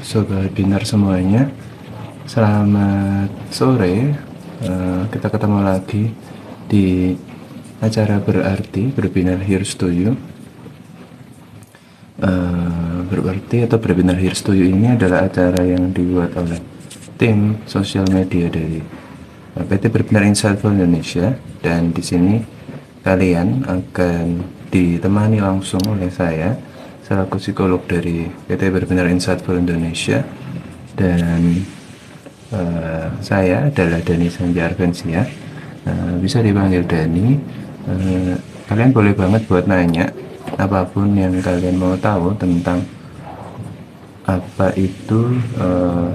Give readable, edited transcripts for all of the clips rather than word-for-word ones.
Sobat Binar semuanya, selamat sore. Kita ketemu lagi di acara Berbinar Here's to You. Berarti atau Berbinar Here's to You ini adalah acara yang dibuat oleh tim sosial media dari PT Berbinar Insightful Indonesia, dan di sini kalian akan ditemani langsung oleh saya selaku psikolog dari PT Berbinar Insightful Indonesia, dan saya adalah Dani Sanjar Arvensia, bisa dipanggil Dani. Kalian boleh banget buat nanya apapun yang kalian mau tahu tentang apa itu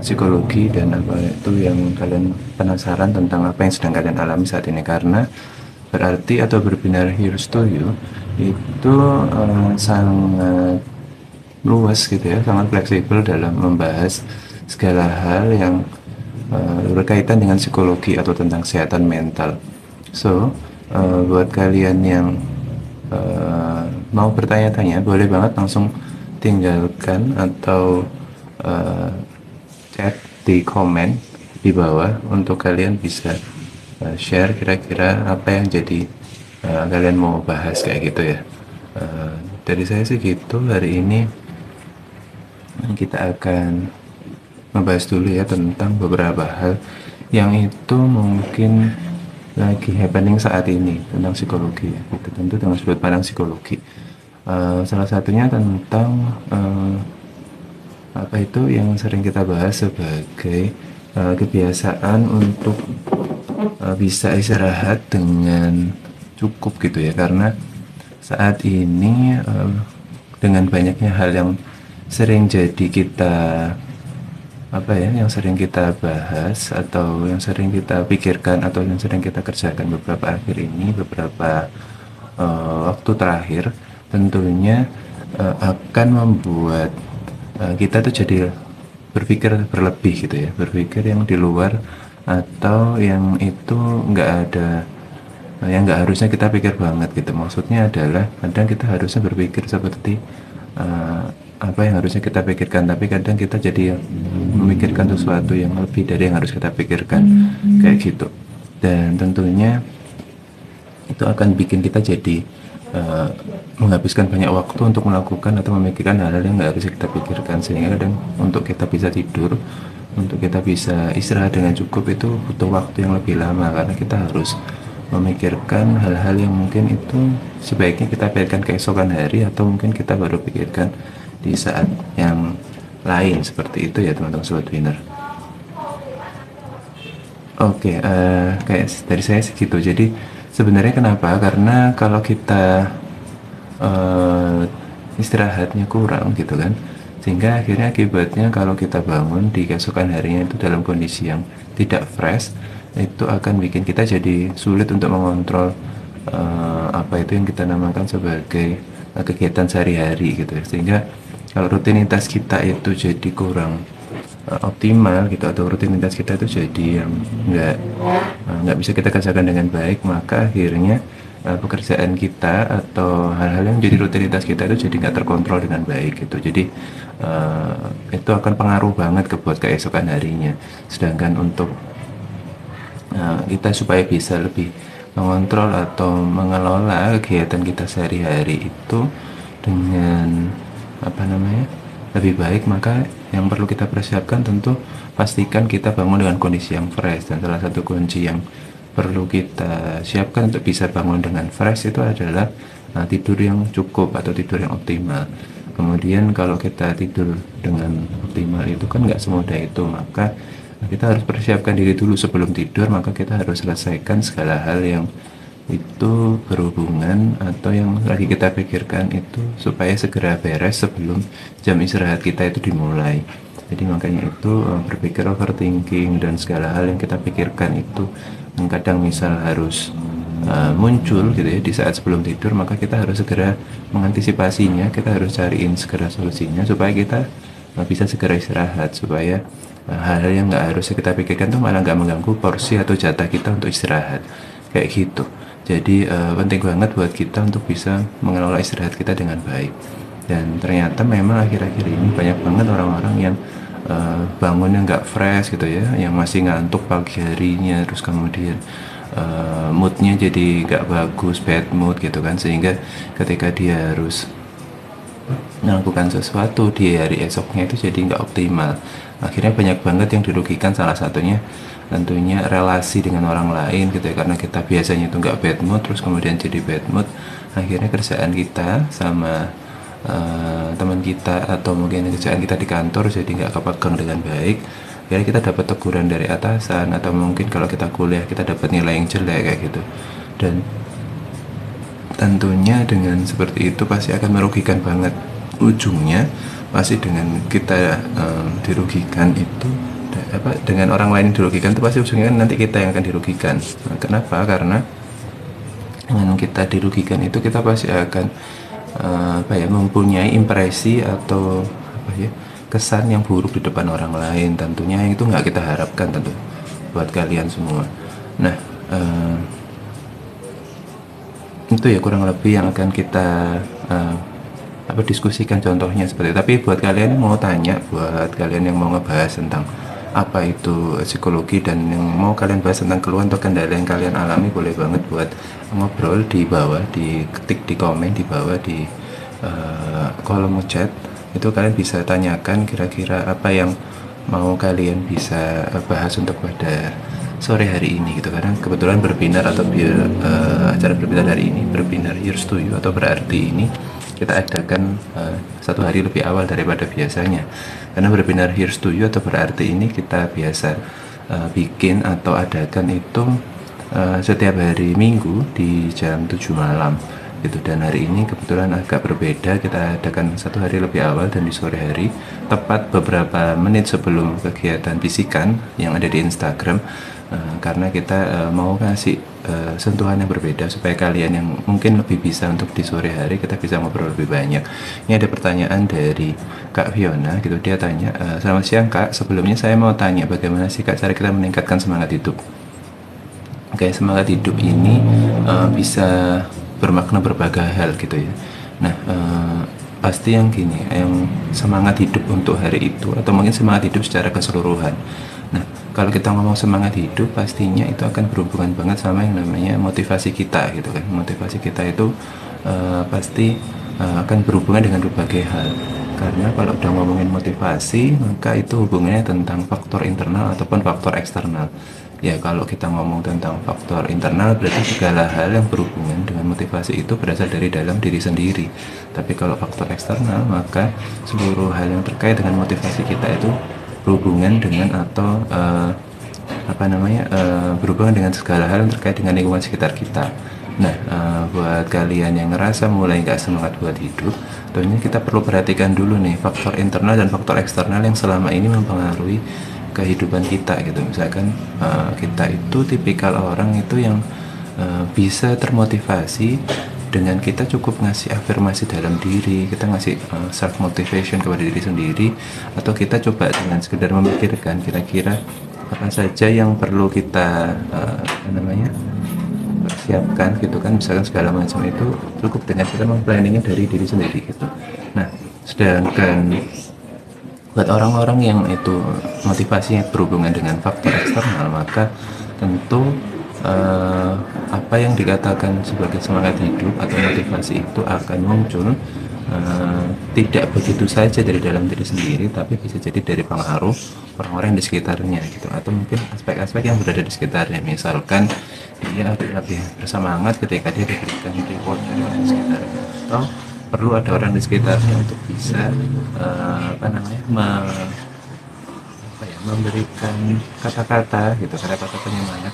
psikologi, dan apa itu yang kalian penasaran tentang apa yang sedang kalian alami saat ini, karena berarti atau Berbinar Here's to You itu sangat luas gitu ya, sangat fleksibel dalam membahas segala hal yang berkaitan dengan psikologi atau tentang kesehatan mental. So, buat kalian yang mau bertanya-tanya, boleh banget langsung tinggalkan atau chat di komen di bawah untuk kalian bisa share kira-kira apa yang jadi kalian mau bahas kayak gitu ya. Dari saya sih gitu. Hari ini kita akan membahas dulu ya tentang beberapa hal yang itu mungkin lagi happening saat ini tentang psikologi ya. Itu tentu dengan sudut pandang psikologi. Salah satunya tentang apa itu yang sering kita bahas sebagai kebiasaan untuk bisa istirahat dengan cukup gitu ya, karena saat ini dengan banyaknya hal yang sering jadi kita yang sering kita bahas atau yang sering kita pikirkan atau yang sering kita kerjakan beberapa akhir ini, beberapa waktu terakhir, tentunya akan membuat kita tuh jadi berpikir berlebih gitu ya, berpikir yang di luar atau yang itu nggak ada, yang nggak harusnya kita pikir banget gitu. Maksudnya adalah kadang kita harusnya berpikir seperti apa yang harusnya kita pikirkan, tapi kadang kita jadi memikirkan sesuatu yang lebih dari yang harus kita pikirkan, kayak gitu. Dan tentunya itu akan bikin kita jadi menghabiskan banyak waktu untuk melakukan atau memikirkan hal-hal yang nggak harus kita pikirkan, sehingga kadang untuk kita bisa tidur, untuk kita bisa istirahat dengan cukup itu butuh waktu yang lebih lama, karena kita harus memikirkan hal-hal yang mungkin itu sebaiknya kita pikirkan keesokan hari, atau mungkin kita baru pikirkan di saat yang lain, seperti itu ya teman-teman Sobat Winner. Oke, kayak dari saya segitu. Jadi sebenarnya kenapa? Karena kalau kita istirahatnya kurang gitu kan, sehingga akhirnya akibatnya kalau kita bangun di keesokan harinya itu dalam kondisi yang tidak fresh, itu akan bikin kita jadi sulit untuk mengontrol apa itu yang kita namakan sebagai kegiatan sehari-hari gitu ya. Sehingga kalau rutinitas kita itu jadi kurang optimal gitu, atau rutinitas kita itu jadi yang nggak bisa kita kerjakan dengan baik, maka akhirnya pekerjaan kita atau hal-hal yang jadi rutinitas kita itu jadi nggak terkontrol dengan baik gitu. Jadi itu akan pengaruh banget ke buat keesokan harinya. Sedangkan untuk kita supaya bisa lebih mengontrol atau mengelola kegiatan kita sehari-hari itu dengan lebih baik, maka yang perlu kita persiapkan tentu pastikan kita bangun dengan kondisi yang fresh. Dan salah satu kunci yang perlu kita siapkan untuk bisa bangun dengan fresh itu adalah tidur yang cukup atau tidur yang optimal. Kemudian kalau kita tidur dengan optimal itu kan nggak semudah itu, maka kita harus persiapkan diri dulu sebelum tidur. Maka kita harus selesaikan segala hal yang itu berhubungan atau yang lagi kita pikirkan itu supaya segera beres sebelum jam istirahat kita itu dimulai. Jadi makanya itu berpikir overthinking dan segala hal yang kita pikirkan itu yang kadang misal harus muncul gitu ya di saat sebelum tidur, maka kita harus segera mengantisipasinya, kita harus cariin segera solusinya supaya kita bisa segera istirahat, supaya hal-hal yang nggak harus kita pikirkan tuh malah nggak mengganggu porsi atau jatah kita untuk istirahat, kayak gitu. Jadi penting banget buat kita untuk bisa mengelola istirahat kita dengan baik. Dan ternyata memang akhir-akhir ini banyak banget orang-orang yang bangunnya nggak fresh gitu ya, yang masih ngantuk pagi harinya, terus kemudian moodnya jadi nggak bagus, bad mood gitu kan, sehingga ketika dia harus melakukan sesuatu di hari esoknya itu jadi nggak optimal. Akhirnya banyak banget yang dirugikan, salah satunya tentunya relasi dengan orang lain gitu ya, karena kita biasanya itu nggak bad mood terus kemudian jadi bad mood, akhirnya kerjaan kita sama teman kita atau mungkin kerjaan kita di kantor jadi nggak kepegang dengan baik. Akhirnya kita dapat teguran dari atasan, atau mungkin kalau kita kuliah kita dapat nilai yang jelek kayak gitu. Dan tentunya dengan seperti itu pasti akan merugikan banget. Ujungnya pasti dengan kita dirugikan itu, dengan orang lain dirugikan itu pasti ujungnya kan nanti kita yang akan dirugikan. Nah, kenapa? Karena dengan kita dirugikan itu kita pasti akan mempunyai impresi atau kesan yang buruk di depan orang lain, tentunya yang itu nggak kita harapkan tentu buat kalian semua. Nah, itu ya kurang lebih yang akan kita diskusikan contohnya seperti itu. Tapi buat kalian yang mau tanya, buat kalian yang mau ngebahas tentang apa itu psikologi dan yang mau kalian bahas tentang keluhan atau kendala yang kalian alami, boleh banget buat ngobrol di bawah, diketik di komen di bawah di kolom chat. Itu kalian bisa tanyakan kira-kira apa yang mau kalian bisa bahas untuk pada sore hari ini gitu, karena kebetulan berbinar atau acara berbinar hari ini, berbinar Here's to You, atau berarti ini kita adakan 1 hari lebih awal daripada biasanya. Karena berbinar Here's to You atau berarti ini kita biasa bikin atau adakan itu setiap hari Minggu di jam 7 malam gitu. Dan hari ini kebetulan agak berbeda, kita adakan 1 hari lebih awal dan di sore hari, tepat beberapa menit sebelum kegiatan bisikan yang ada di Instagram. Karena kita mau ngasih sentuhan yang berbeda supaya kalian yang mungkin lebih bisa untuk di sore hari kita bisa ngobrol lebih banyak. Ini ada pertanyaan dari Kak Fiona gitu, dia tanya, selamat siang Kak, sebelumnya saya mau tanya bagaimana sih Kak cara kita meningkatkan semangat hidup. Oke, semangat hidup ini bisa bermakna berbagai hal gitu ya. Nah, pasti yang gini, yang semangat hidup untuk hari itu atau mungkin semangat hidup secara keseluruhan. Nah, kalau kita ngomong semangat hidup, pastinya itu akan berhubungan banget sama yang namanya motivasi kita gitu kan. Motivasi kita itu pasti akan berhubungan dengan berbagai hal. Karena kalau udah ngomongin motivasi, maka itu hubungannya tentang faktor internal ataupun faktor eksternal. Ya, kalau kita ngomong tentang faktor internal, berarti segala hal yang berhubungan dengan motivasi itu berasal dari dalam diri sendiri. Tapi kalau faktor eksternal, maka seluruh hal yang terkait dengan motivasi kita itu berhubungan dengan atau berhubungan dengan segala hal yang terkait dengan lingkungan sekitar kita. Nah, buat kalian yang ngerasa mulai nggak semangat buat hidup, tentunya kita perlu perhatikan dulu nih faktor internal dan faktor eksternal yang selama ini mempengaruhi kehidupan kita gitu. Misalkan kita itu tipikal orang itu yang bisa termotivasi dengan kita cukup ngasih afirmasi dalam diri, kita ngasih self motivation kepada diri sendiri, atau kita coba dengan sekedar memikirkan kira-kira apa saja yang perlu kita persiapkan gitu kan, misalkan segala macam itu cukup dengan kita memplanningnya dari diri sendiri gitu. Nah, sedangkan buat orang-orang yang itu motivasinya berhubungan dengan faktor eksternal, maka tentu apa yang dikatakan sebagai semangat hidup atau motivasi itu akan muncul tidak begitu saja dari dalam diri sendiri, tapi bisa jadi dari pengaruh orang-orang di sekitarnya gitu, atau mungkin aspek-aspek yang berada di sekitarnya. Misalkan dia lebih bersemangat ketika dia diberikan reward dari orang di sekitarnya, atau perlu ada orang di sekitarnya untuk bisa memberikan kata-kata gitu, kata-kata penyemangat,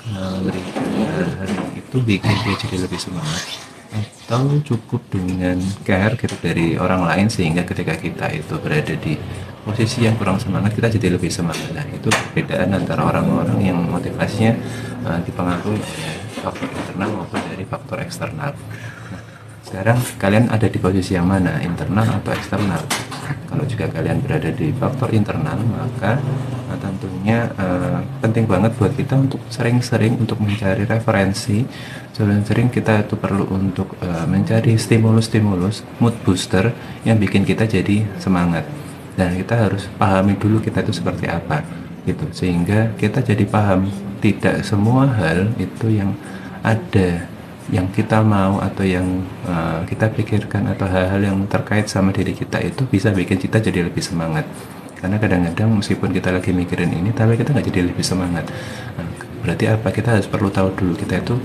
memberikan hal itu bikin dia jadi lebih semangat. Atau cukup dengan care gitu dari orang lain, sehingga ketika kita itu berada di posisi yang kurang semangat, kita jadi lebih semangat. Nah, itu perbedaan antara orang-orang yang motivasinya dipengaruhi oleh faktor internal maupun dari faktor eksternal. Nah, sekarang kalian ada di posisi yang mana, internal atau eksternal? Kalau juga kalian berada di faktor internal, maka tentunya penting banget buat kita untuk sering-sering untuk mencari referensi. Sering-sering kita itu perlu untuk mencari stimulus-stimulus mood booster yang bikin kita jadi semangat. dan kita harus pahami dulu kita itu seperti apa gitu, sehingga kita jadi paham tidak semua hal itu yang ada yang kita mau atau yang kita pikirkan atau hal-hal yang terkait sama diri kita itu bisa bikin kita jadi lebih semangat. Karena kadang-kadang meskipun kita lagi mikirin ini tapi kita nggak jadi lebih semangat. Nah, berarti apa, kita harus perlu tahu dulu kita itu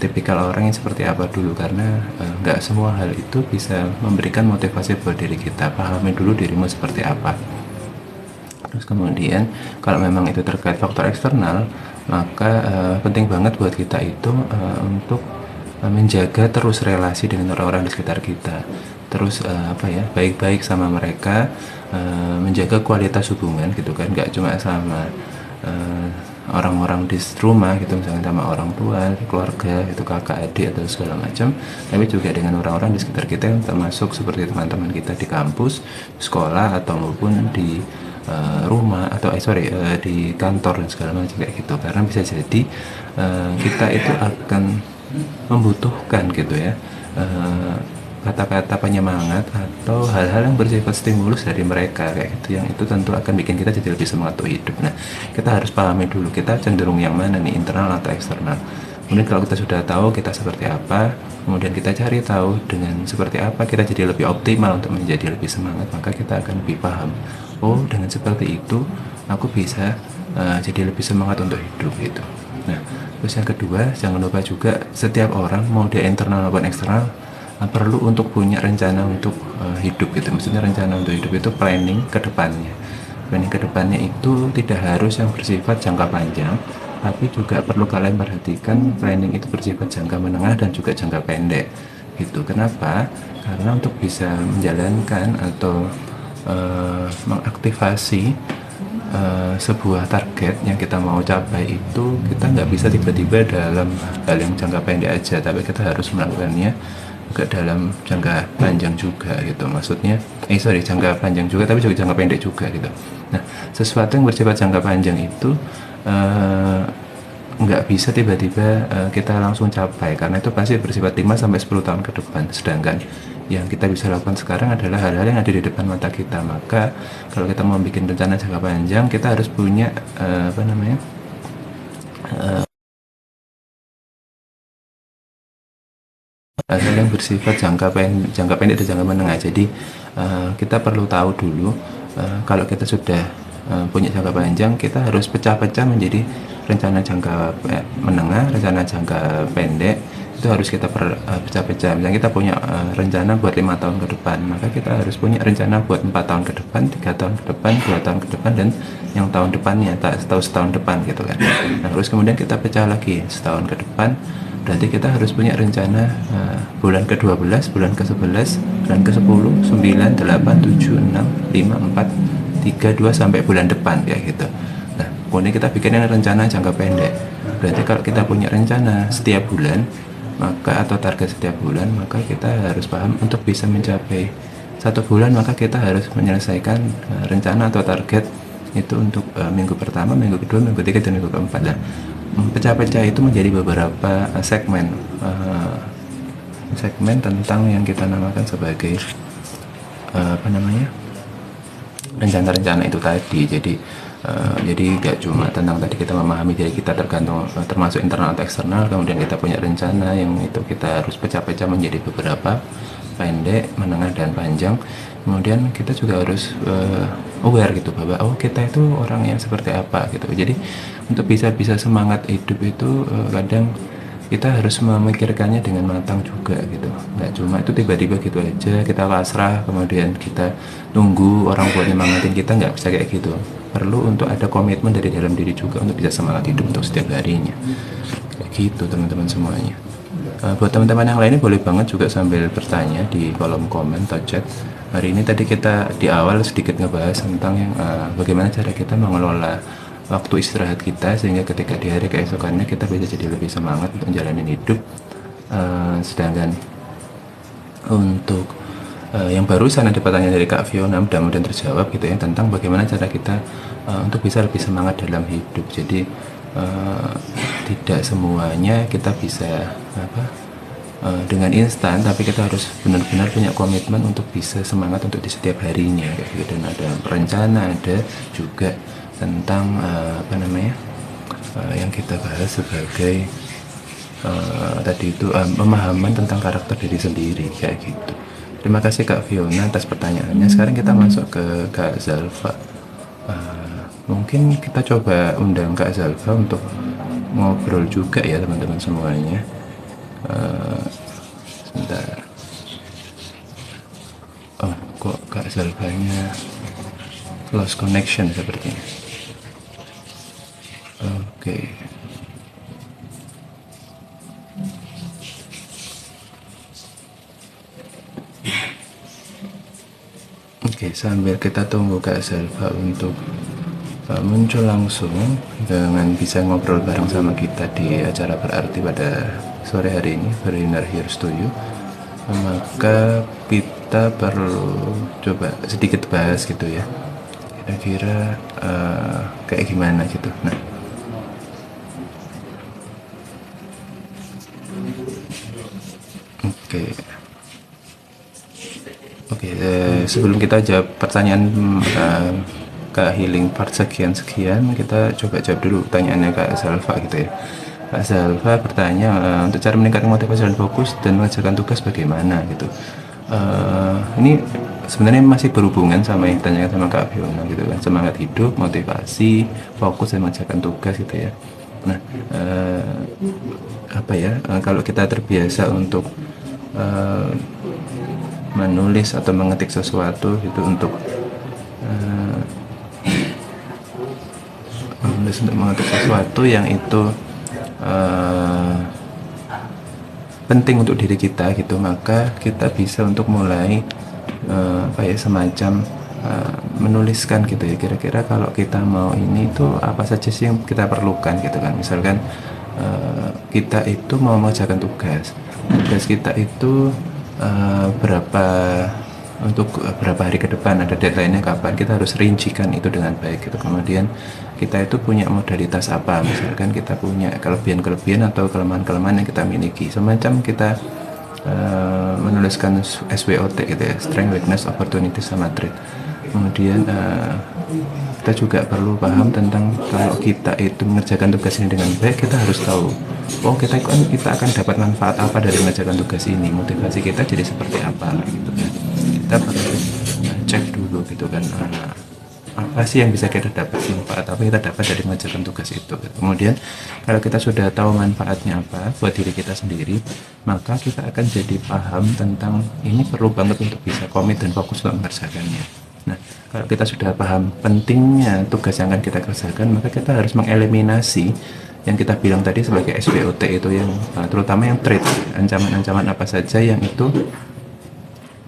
tipikal orang yang seperti apa dulu, karena nggak semua hal itu bisa memberikan motivasi buat diri kita. Pahami dulu dirimu seperti apa. Terus kemudian kalau memang itu terkait faktor eksternal, maka penting banget buat kita itu untuk menjaga terus relasi dengan orang-orang di sekitar kita, terus baik-baik sama mereka, menjaga kualitas hubungan gitu kan, nggak cuma sama orang-orang di rumah gitu, misalnya sama orang tua, keluarga, itu kakak, adik atau segala macam, tapi juga dengan orang-orang di sekitar kita yang termasuk seperti teman-teman kita di kampus, sekolah, atau maupun di rumah atau di kantor dan segala macam kayak gitu. Karena bisa jadi kita itu akan membutuhkan gitu ya kata-kata penyemangat atau hal-hal yang bersifat stimulus dari mereka kayak gitu, yang itu tentu akan bikin kita jadi lebih semangat untuk hidup. Nah, kita harus pahami dulu kita cenderung yang mana nih, internal atau eksternal. Kemudian kalau kita sudah tahu kita seperti apa, kemudian kita cari tahu dengan seperti apa kita jadi lebih optimal untuk menjadi lebih semangat, maka kita akan lebih paham, oh dengan seperti itu aku bisa jadi lebih semangat untuk hidup gitu. Nah, terus yang kedua, jangan lupa juga setiap orang mau dia internal maupun eksternal perlu untuk punya rencana untuk hidup gitu. Maksudnya rencana untuk hidup itu planning ke depannya. Planning ke depannya itu tidak harus yang bersifat jangka panjang, tapi juga perlu kalian perhatikan planning itu bersifat jangka menengah dan juga jangka pendek gitu. Kenapa? Karena untuk bisa menjalankan atau mengaktifasi sebuah target yang kita mau capai itu, kita nggak bisa tiba-tiba dalam hal yang jangka pendek aja, tapi kita harus melakukannya juga dalam jangka panjang juga gitu. Maksudnya jangka panjang juga tapi juga jangka pendek juga gitu. Nah, sesuatu yang bersifat jangka panjang itu nggak bisa tiba-tiba kita langsung capai, karena itu pasti bersifat 5-10 tahun ke depan. Sedangkan yang kita bisa lakukan sekarang adalah hal-hal yang ada di depan mata kita. Maka kalau kita mau bikin rencana jangka panjang, kita harus punya hal yang bersifat jangka pendek dan jangka menengah. Jadi kita perlu tahu dulu kalau kita sudah punya jangka panjang, kita harus pecah-pecah menjadi rencana jangka menengah, rencana jangka pendek. Itu harus kita pecah-pecah. Misalnya kita punya rencana buat 5 tahun ke depan, maka kita harus punya rencana buat 4 tahun ke depan, 3 tahun ke depan, 2 tahun ke depan, dan yang tahun depannya, setahun depan gitu kan. Nah, terus kemudian kita pecah lagi setahun ke depan. Berarti kita harus punya rencana bulan ke-12, bulan ke-11, bulan ke-10, 9, 8, 7, 6, 5, 4, 3, 2 sampai bulan depan kayak gitu. Nah, kemudian kita bikin rencana jangka pendek. Berarti kalau kita punya rencana setiap bulan, maka atau target setiap bulan, maka kita harus paham untuk bisa mencapai 1 bulan, maka kita harus menyelesaikan rencana atau target itu untuk minggu pertama, minggu kedua, minggu ketiga, dan minggu keempat. Nah, pecah-pecah itu menjadi beberapa segmen tentang yang kita namakan sebagai rencana-rencana itu tadi. Jadi gak cuma tentang tadi kita memahami diri kita termasuk internal atau eksternal, kemudian kita punya rencana yang itu kita harus pecah-pecah menjadi beberapa, pendek, menengah, dan panjang. Kemudian kita juga harus aware gitu bahwa kita itu orang yang seperti apa gitu. Jadi untuk bisa semangat hidup itu kadang kita harus memikirkannya dengan matang juga gitu. Nggak cuma itu tiba-tiba gitu aja kita pasrah kemudian kita tunggu orang buat nyemangatin kita, nggak bisa kayak gitu. Perlu untuk ada komitmen dari dalam diri juga untuk bisa semangat hidup untuk setiap harinya. Kayak gitu teman-teman semuanya. Buat teman-teman yang lainnya boleh banget juga sambil bertanya di kolom komen atau chat. Hari ini tadi kita di awal sedikit ngebahas tentang yang bagaimana cara kita mengelola waktu istirahat kita sehingga ketika di hari keesokannya kita bisa jadi lebih semangat untuk menjalani hidup. Sedangkan untuk yang barusan ada pertanyaan dari Kak Fiona, mudah-mudahan terjawab gitu ya, tentang bagaimana cara kita untuk bisa lebih semangat dalam hidup. Jadi tidak semuanya kita bisa dengan instan, tapi kita harus benar-benar punya komitmen untuk bisa semangat untuk di setiap harinya kayak gitu. Dan ada rencana, ada juga tentang apa namanya, yang kita bahas sebagai tadi itu pemahaman tentang karakter diri sendiri kayak gitu. Terima kasih Kak Fiona atas pertanyaannya. Sekarang kita masuk ke Kak Zalfa. Mungkin kita coba undang Kak Zalfa untuk ngobrol juga ya teman-teman semuanya. Sebentar. Oh, kok Kak Zalfanya lost connection sepertinya. Oke. Oke, sambil kita tunggu Kak Zalfa untuk muncul langsung dengan bisa ngobrol bareng sama kita di acara berarti pada sore hari ini, Beginner Here's to You, maka kita perlu coba sedikit bahas gitu ya, kira-kira kayak gimana gitu. Nah, oke. Oke, sebelum kita jawab pertanyaan Kak Healing part sekian-sekian, kita coba jawab dulu pertanyaannya Kak Zalfa gitu ya. Kak Zalfa bertanya untuk cara meningkatkan motivasi dan fokus dan mengerjakan tugas bagaimana gitu. Ini sebenarnya masih berhubungan sama yang ditanyakan sama Kak Fiona gitu kan, semangat hidup, motivasi, fokus dan mengerjakan tugas gitu ya. Nah, apa ya, kalau kita terbiasa untuk menulis atau mengetik sesuatu gitu untuk mengetik sesuatu yang itu penting untuk diri kita gitu, maka kita bisa untuk mulai apa ya, semacam menuliskan gitu ya, kira-kira kalau kita mau ini itu apa saja sih yang kita perlukan gitu kan. Misalkan kita itu mau mengerjakan tugas kita itu berapa untuk berapa hari ke depan, ada deadline-nya kapan, kita harus rincikan itu dengan baik gitu. Kemudian kita itu punya modalitas apa, misalkan kita punya kelebihan-kelebihan atau kelemahan-kelemahan yang kita miliki, semacam kita menuliskan SWOT gitu ya, strength, weakness, opportunity sama threat. Kemudian kita juga perlu paham tentang kalau kita itu mengerjakan tugas ini dengan baik, kita harus tahu, oh kita akan dapat manfaat apa dari mengerjakan tugas ini, motivasi kita jadi seperti apa gitu kan. Kita perlu cek dulu gitu kan, apa sih yang bisa kita dapat, manfaat apa kita dapat dari mengerjakan tugas itu. Kemudian kalau kita sudah tahu manfaatnya apa buat diri kita sendiri, maka kita akan jadi paham tentang ini perlu banget untuk bisa komit dan fokus untuk mengerjakannya. Nah, kalau kita sudah paham pentingnya tugas yang akan kita kerjakan, maka kita harus mengeliminasi yang kita bilang tadi sebagai SWOT itu, yang terutama yang threat, ancaman-ancaman apa saja yang itu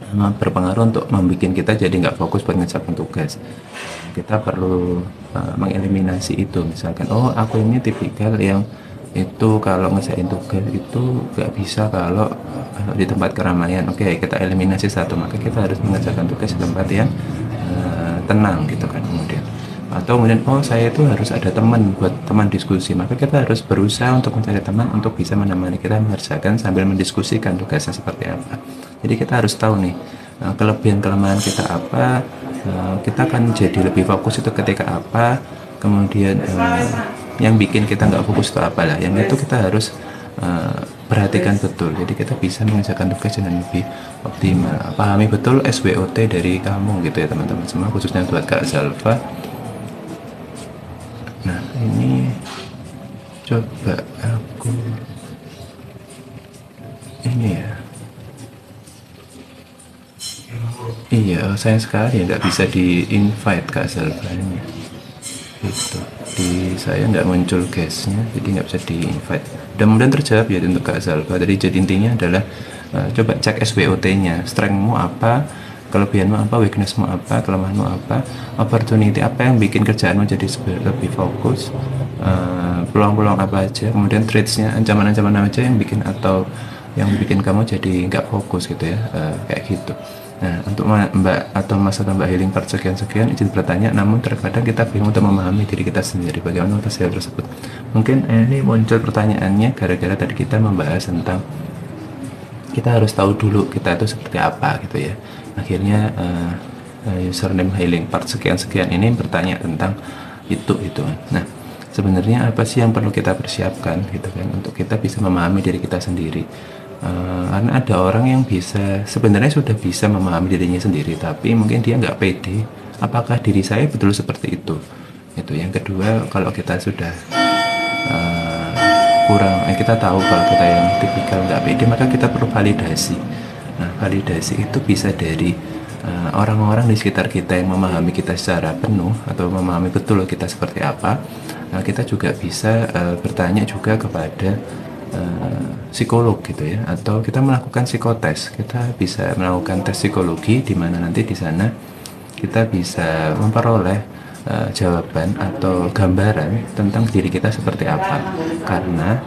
berpengaruh untuk membuat kita jadi nggak fokus buat mengerjakan tugas. Kita perlu mengeliminasi itu. Misalkan, oh aku ini tipikal yang itu kalau ngerjain tugas itu nggak bisa kalau di tempat keramaian. Oke, kita eliminasi satu, maka kita harus mengerjakan tugas di tempat yang tenang gitu kan. Kemudian oh saya itu harus ada teman buat teman diskusi, maka kita harus berusaha untuk mencari teman untuk bisa menemani kita mengerjakan sambil mendiskusikan tugasnya seperti apa. Jadi kita harus tahu nih kelebihan kelemahan kita apa, kita akan jadi lebih fokus itu ketika apa, kemudian yang bikin kita nggak fokus itu apalah, yang itu kita harus perhatikan betul, jadi kita bisa mengerjakan tugas dengan lebih optimal. Pahami betul SWOT dari kamu gitu ya teman-teman semua, khususnya buat Kak Zalfa. Nah ini coba aku ini ya, iya sayang sekali nggak bisa di invite Kak Zalfa ini gitu, saya nggak muncul guestnya, jadi nggak bisa di invite. Mudah-mudahan terjawab ya untuk Kak Zalfa. Jadi intinya adalah coba cek SWOT-nya, strength-mu apa, kelebihanmu apa, weakness-mu apa, kelemahanmu apa, opportunity apa yang bikin kerjaanmu jadi lebih fokus, peluang-peluang apa aja, kemudian threats-nya, ancaman-ancaman apa aja yang bikin atau yang bikin kamu jadi nggak fokus gitu ya, kayak gitu. Nah, untuk Mbak atau Mas atau Mbak Healing part sekian-sekian, izin bertanya, namun terkadang kita bingung untuk memahami diri kita sendiri, bagaimana atas hal tersebut. Mungkin ini muncul pertanyaannya gara-gara tadi kita membahas tentang kita harus tahu dulu kita itu seperti apa gitu ya. Akhirnya username healing part sekian-sekian ini bertanya tentang itu kan. Nah, sebenarnya apa sih yang perlu kita persiapkan gitu kan untuk kita bisa memahami diri kita sendiri. Karena ada orang yang bisa sebenarnya sudah bisa memahami dirinya sendiri, tapi mungkin dia nggak pede. Apakah diri saya betul seperti itu? Itu yang kedua, kalau kita sudah uh, kita tahu kalau kita yang tipikal nggak pede, maka kita perlu validasi. Nah, validasi itu bisa dari orang-orang di sekitar kita yang memahami kita secara penuh atau memahami betul kita seperti apa. Nah, kita juga bisa bertanya juga kepada psikolog gitu ya, atau kita melakukan psikotes. Kita bisa melakukan tes psikologi di mana nanti di sana kita bisa memperoleh jawaban atau gambaran tentang diri kita seperti apa. Karena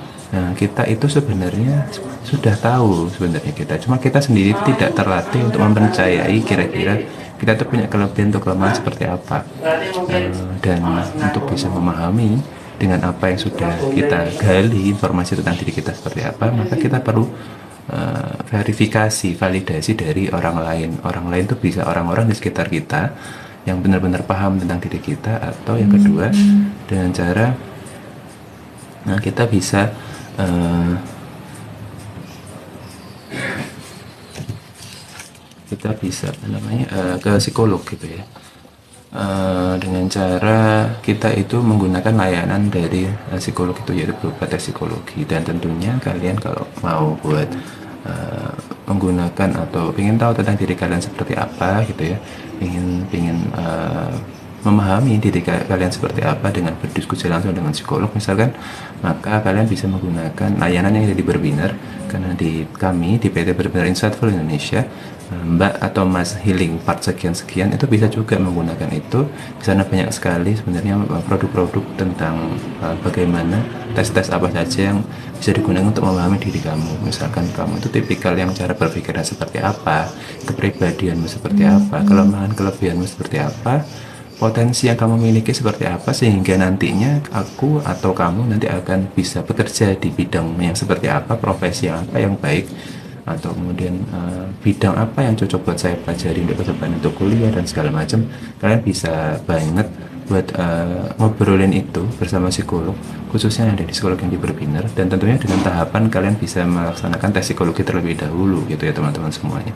kita itu sebenarnya sudah tahu sebenarnya kita, cuma kita sendiri tidak terlatih untuk mempercayai kira-kira kita tuh punya kelebihan atau kelemahan seperti apa. Dan untuk bisa memahami dengan apa yang sudah kita gali informasi tentang diri kita seperti apa, maka kita perlu verifikasi, validasi dari orang lain. Orang lain itu bisa orang-orang di sekitar kita yang benar-benar paham tentang diri kita, atau yang kedua dengan cara kita bisa ke psikolog gitu ya. Dengan cara kita itu menggunakan layanan dari psikolog itu, yaitu berupa tes psikologi. Dan tentunya kalian kalau mau buat menggunakan atau ingin tahu tentang diri kalian seperti apa gitu ya, ingin memahami diri kalian seperti apa dengan berdiskusi langsung dengan psikolog misalkan, maka kalian bisa menggunakan layanan yang ada di Berbinar. Karena di kami di PT Berbinar Insightful Indonesia, Mbak atau Mas Healing part sekian-sekian itu bisa juga menggunakan itu. Di sana banyak sekali sebenarnya produk-produk tentang bagaimana tes-tes apa saja yang bisa digunakan untuk memahami diri kamu. Misalkan kamu itu tipikal yang cara berpikirnya seperti apa, kepribadianmu seperti apa, kelemahan-kelebihanmu seperti apa, potensi yang kamu miliki seperti apa, sehingga nantinya aku atau kamu nanti akan bisa bekerja di bidang yang seperti apa, profesi yang apa yang baik, atau kemudian bidang apa yang cocok buat saya pelajari untuk ke depan, untuk kuliah dan segala macam. Kalian bisa banget buat ngobrolin itu bersama psikolog, khususnya yang ada di psikolog yang di Berbinar. Dan tentunya dengan tahapan kalian bisa melaksanakan tes psikologi terlebih dahulu gitu ya teman-teman semuanya.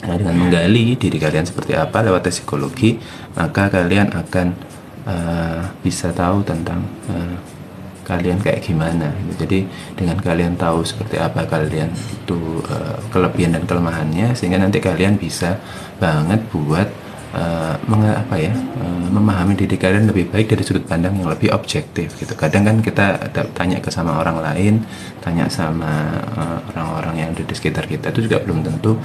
Nah, dengan menggali diri kalian seperti apa lewat tes psikologi, maka kalian akan bisa tahu tentang kalian kayak gimana. Jadi dengan kalian tahu seperti apa kalian itu kelebihan dan kelemahannya, sehingga nanti kalian bisa banget buat memahami diri kalian lebih baik dari sudut pandang yang lebih objektif gitu. Kadang kan kita tanya ke sama orang lain, tanya sama orang-orang yang ada di sekitar kita, itu juga belum tentu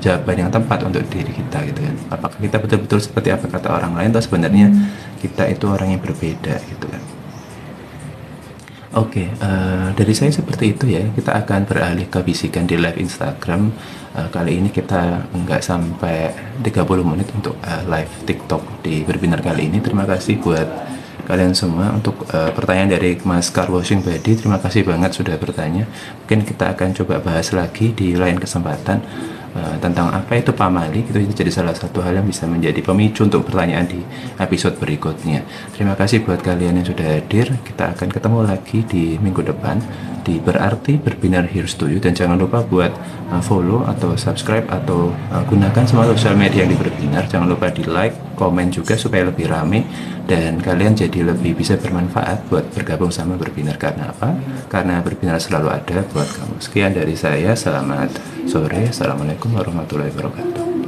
jawaban yang tepat untuk diri kita gitu kan. Apakah kita betul-betul seperti apa kata orang lain, atau sebenarnya kita itu orang yang berbeda gitu kan. Oke, dari saya seperti itu ya. Kita akan beralih ke bisikan di live Instagram. Kali ini kita nggak sampai 30 menit untuk live TikTok di Berbinar kali ini. Terima kasih buat kalian semua untuk pertanyaan dari Mas Car Washing Body. Terima kasih banget sudah bertanya. Mungkin kita akan coba bahas lagi di lain kesempatan tentang apa itu pamali. Itu jadi salah satu hal yang bisa menjadi pemicu untuk pertanyaan di episode berikutnya. Terima kasih buat kalian yang sudah hadir. Kita akan ketemu lagi di minggu depan di Berarti Berbinar Here's to You. Dan jangan lupa buat follow atau subscribe atau gunakan semua sosial media yang di Berbinar. Jangan lupa di like, komen juga supaya lebih rame dan kalian jadi lebih bisa bermanfaat buat bergabung sama Berbinar. Karena apa? Karena Berbinar selalu ada buat kamu. Sekian dari saya, selamat sore. Assalamualaikum warahmatullahi wabarakatuh.